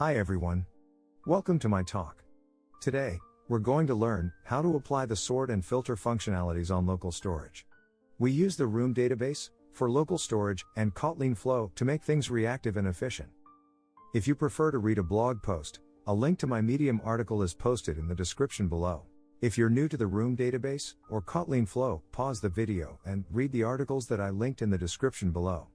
Hi everyone. Welcome to my talk. Today, we're going to learn how to apply the sort and filter functionalities on local storage. We use the Room database for local storage and Kotlin Flow to make things reactive and efficient. If you prefer to read a blog post, a link to my Medium article is posted in the description below. If you're new to the Room database or Kotlin Flow, pause the video and read the articles that I linked in the description below.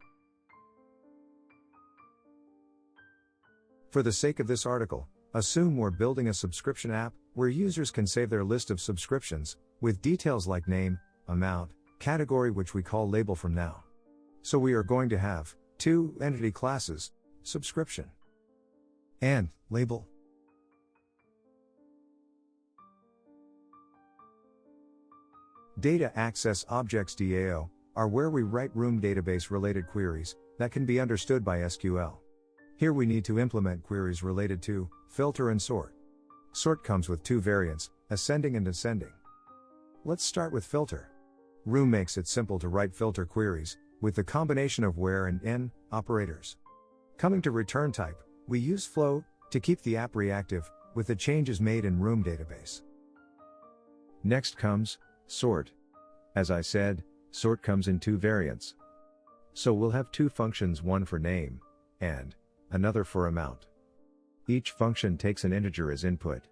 For the sake of this article, assume we're building a subscription app where users can save their list of subscriptions with details like name, amount, category, which we call label from now. So we are going to have two entity classes, subscription and label. Data access objects DAO are where we write Room database related queries that can be understood by SQL. Here we need to implement queries related to filter and sort. Sort comes with two variants, ascending and descending. Let's start with filter. Room makes it simple to write filter queries with the combination of where and in operators. Coming to return type, we use flow to keep the app reactive with the changes made in Room database. Next comes sort. As I said, sort comes in two variants. So we'll have two functions, one for name and another for amount. Each function takes an integer as input.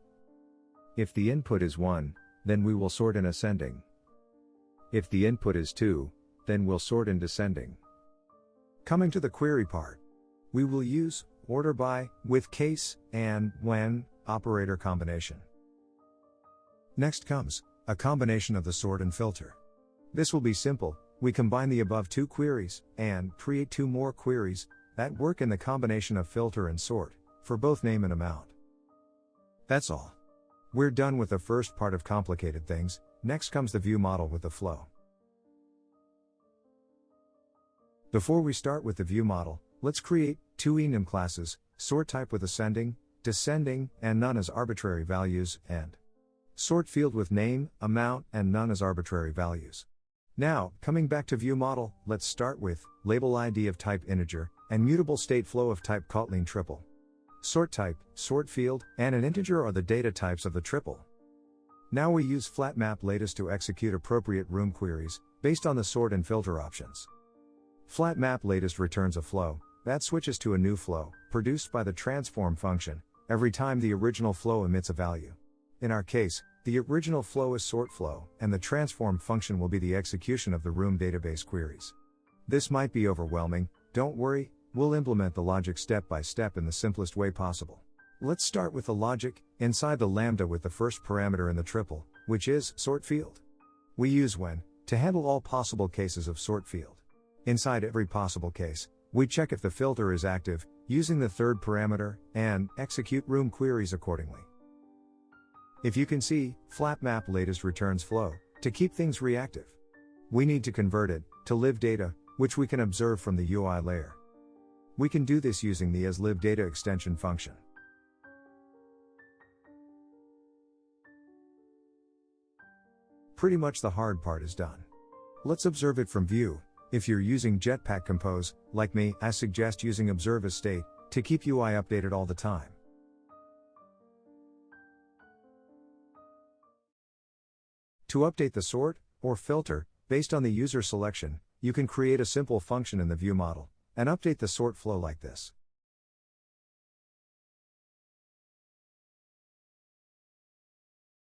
If the input is 1, then we will sort in ascending. If the input is 2, then we'll sort in descending. Coming to the query part, we will use order by with case and when operator combination. Next comes a combination of the sort and filter. This will be simple. We combine the above two queries and create two more queries that work in the combination of filter and sort for both name and amount. That's all. We're done with the first part of complicated things. Next comes the ViewModel with the flow. Before we start with the ViewModel, let's create two enum classes, sort type with ascending, descending, and none as arbitrary values, and sort field with name, amount, and none as arbitrary values. Now, coming back to ViewModel, let's start with label ID of type integer and mutable state flow of type Kotlin triple. Sort type, sort field, and an integer are the data types of the triple. Now we use flat map lattice to execute appropriate Room queries based on the sort and filter options. Flat map lattice returns a flow that switches to a new flow produced by the transform function every time the original flow emits a value. In our case, the original flow is sort flow, and the transform function will be the execution of the Room database queries. This might be overwhelming. Don't worry, we'll implement the logic step by step in the simplest way possible. Let's start with the logic inside the lambda with the first parameter in the triple, which is sort field. We use when to handle all possible cases of sort field. Inside every possible case, we check if the filter is active using the third parameter and execute Room queries accordingly. If you can see, flat map lattice returns flow to keep things reactive. We need to convert it to live data, which we can observe from the UI layer. We can do this using the asLiveData extension function. Pretty much the hard part is done. Let's observe it from view. If you're using Jetpack Compose, like me, I suggest using observe as state to keep UI updated all the time. To update the sort or filter based on the user selection, you can create a simple function in the ViewModel and update the sort flow like this.